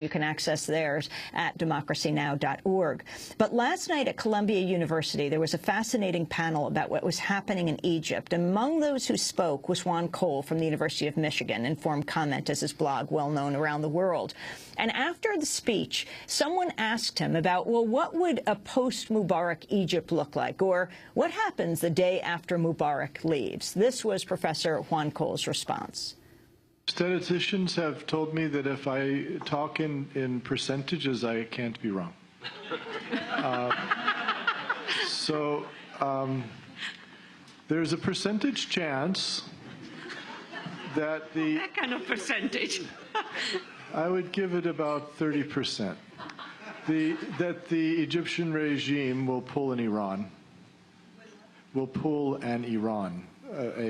You can access theirs at democracynow.org. But last night at Columbia University, there was a fascinating panel about what was happening in Egypt. Among those who spoke was Juan from the University of Michigan. Informed Comment is his blog, well known around the world. And after the speech, someone asked him about, well, what would a post-Mubarak Egypt look like? Or what happens the day after Mubarak leaves? This was Professor Juan Cole's response. Statisticians have told me that if I talk in percentages, I can't be wrong. There's a percentage chance that the... What kind of percentage? I would give it about 30%. That the Egyptian regime will pull an Iran. A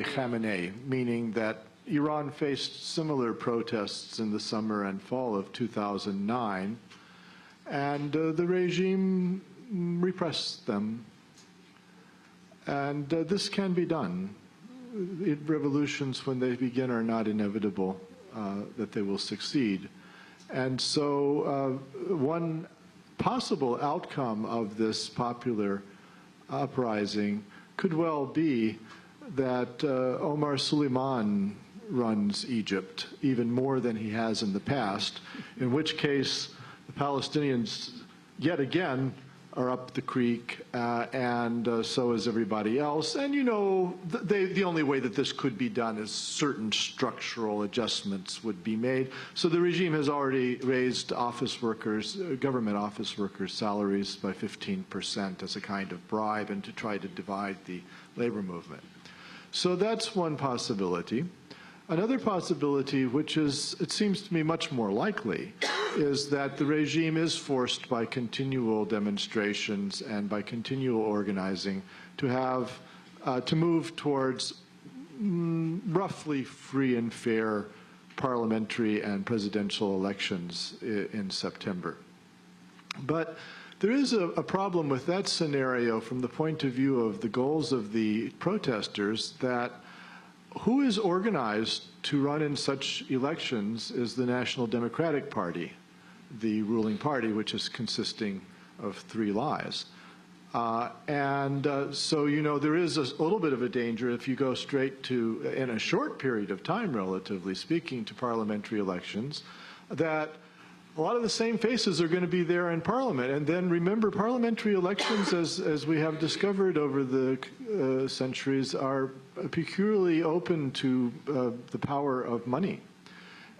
Khamenei, meaning that Iran faced similar protests in the summer and fall of 2009, and the regime repressed them. And this can be done. Revolutions, when they begin, are not inevitable that they will succeed. And so one possible outcome of this popular uprising could well be that Omar Suleiman runs Egypt, even more than he has in the past, in which case the Palestinians, yet again, are up the creek, and so is everybody else. And, you know, the only way that this could be done is certain structural adjustments would be made. So the regime has already raised office workers, government office workers' salaries by 15% as a kind of bribe and to try to divide the labor movement. So that's one possibility. Another possibility, which is, it seems to me, much more likely, is that the regime is forced by continual demonstrations and by continual organizing to have, to move towards roughly free and fair parliamentary and presidential elections in September. But there is a problem with that scenario from the point of view of the goals of the protesters, that who is organized to run in such elections is the National Democratic Party, the ruling party, which is consisting of three lies. So, you know, there is a little bit of a danger if you go straight to, in a short period of time, relatively speaking, to parliamentary elections, that a lot of the same faces are going to be there in Parliament. And then remember, parliamentary elections, as we have discovered over the centuries, are peculiarly open to the power of money.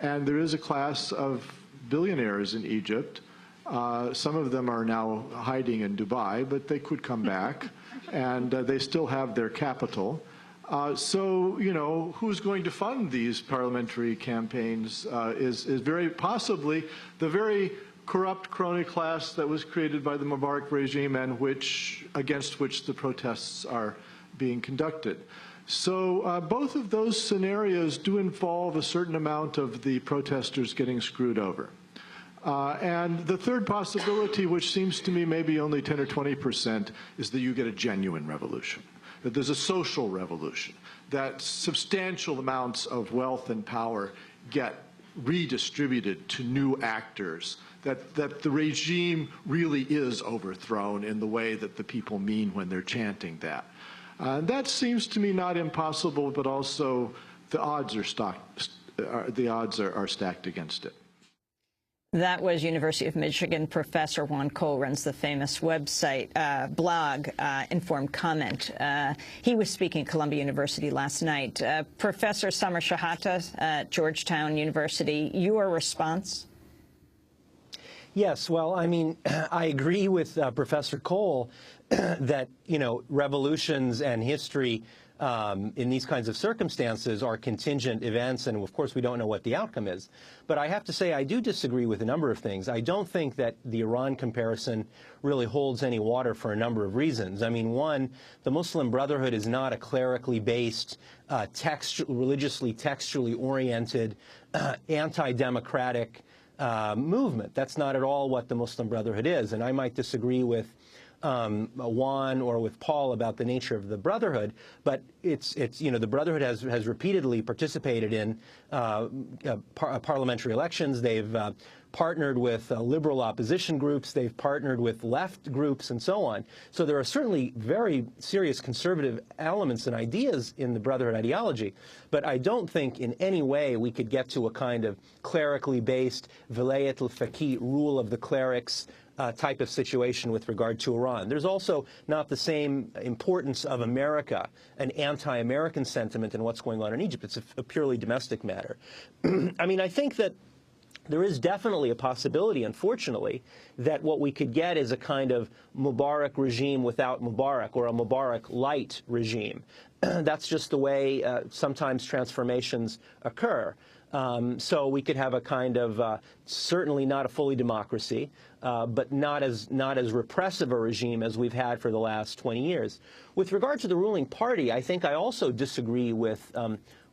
And there is a class of billionaires in Egypt. Some of them are now hiding in Dubai, but they could come back, and they still have their capital. So, you know, who's going to fund these parliamentary campaigns is very possibly the very corrupt crony class that was created by the Mubarak regime and against which the protests are being conducted. So both of those scenarios do involve a certain amount of the protesters getting screwed over. And the third possibility, which seems to me maybe only 10 or 20%, is that you get a genuine revolution, that there's a social revolution, that substantial amounts of wealth and power get redistributed to new actors, that the regime really is overthrown in the way that the people mean when they're chanting that. That seems to me not impossible, but also the odds are stacked against it. That was University of Michigan professor Juan Cole, runs the famous website, blog, Informed Comment. He was speaking at Columbia University last night. Professor Samer Shehata at Georgetown University, your response? Yes, well, I mean, I agree with Professor Cole that, you know, revolutions and history in these kinds of circumstances are contingent events, and of course we don't know what the outcome is. But I have to say I do disagree with a number of things. I don't think that the Iran comparison really holds any water for a number of reasons. I mean, one, the Muslim Brotherhood is not a clerically based, religiously textually oriented, anti-democratic movement. That's not at all what the Muslim Brotherhood is, and I might disagree with Juan or with Paul about the nature of the Brotherhood, but it's you know, the Brotherhood has repeatedly participated in parliamentary elections. They've partnered with liberal opposition groups, they've partnered with left groups, and so on. So there are certainly very serious conservative elements and ideas in the Brotherhood ideology, but I don't think in any way we could get to a kind of clerically based vilayat al-faqih, rule of the clerics, type of situation with regard to Iran. There's also not the same importance of America, an anti-American sentiment in what's going on in Egypt. It's a purely domestic matter. I mean, I think that there is definitely a possibility, unfortunately, that what we could get is a kind of Mubarak regime without Mubarak, or a Mubarak-light regime. That's just the way sometimes transformations occur. So we could have a kind of, certainly not a fully democracy, but not as repressive a regime as we've had for the last 20 years. With regard to the ruling party, I think I also disagree with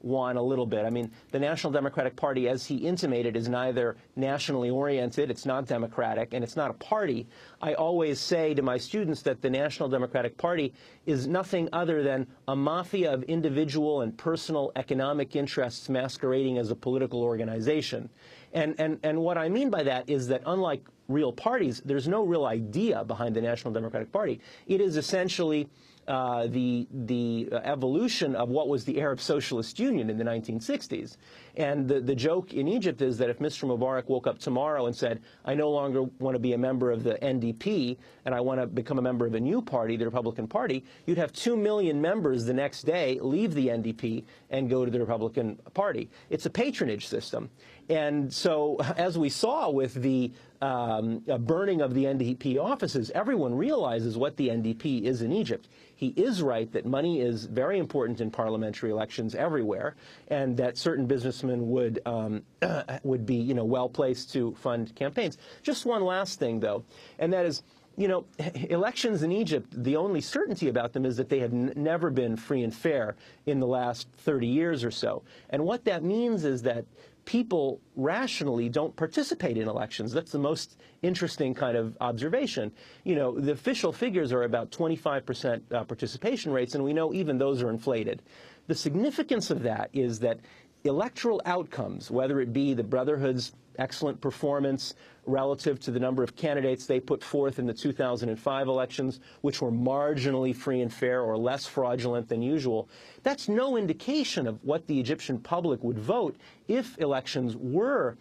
Juan a little bit. I mean, the National Democratic Party, as he intimated, is neither nationally oriented, it's not democratic, and it's not a party. I always say to my students that the National Democratic Party is nothing other than a mafia of individual and personal economic interests masquerading as a political organization. And what I mean by that is that unlike real parties, there's no real idea behind the National Democratic Party. It is essentially the evolution of what was the Arab Socialist Union in the 1960s. And the joke in Egypt is that if Mr. Mubarak woke up tomorrow and said, I no longer want to be a member of the NDP and I want to become a member of a new party, the Republican Party, you'd have 2 million members the next day leave the NDP and go to the Republican Party. It's a patronage system. And so, as we saw with the burning of the NDP offices, everyone realizes what the NDP is in Egypt. He is right that money is very important in parliamentary elections everywhere, and that certain businessmen would be, you know, well placed to fund campaigns. Just one last thing, though, and that is, you know, elections in Egypt, the only certainty about them is that they have never been free and fair in the last 30 years or so. And what that means is that people rationally don't participate in elections. That's the most interesting kind of observation. You know, the official figures are about 25% participation rates, and we know even those are inflated. The significance of that is that electoral outcomes, whether it be the Brotherhood's excellent performance relative to the number of candidates they put forth in the 2005 elections, which were marginally free and fair or less fraudulent than usual, that's no indication of what the Egyptian public would vote if elections were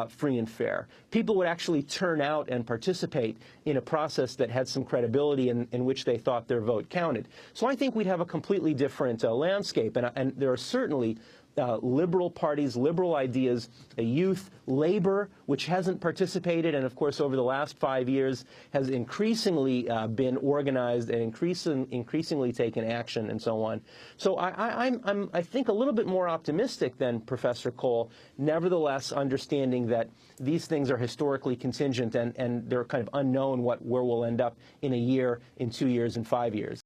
free and fair. People would actually turn out and participate in a process that had some credibility in which they thought their vote counted. So I think we'd have a completely different landscape, and there are certainly liberal parties, liberal ideas, youth, labor, which hasn't participated, and of course over the last 5 years has increasingly been organized and increasingly taken action and so on. So I'm, I think, a little bit more optimistic than Professor Cole, nevertheless understanding that these things are historically contingent and they're kind of unknown where we'll end up in a year, in 2 years, in 5 years.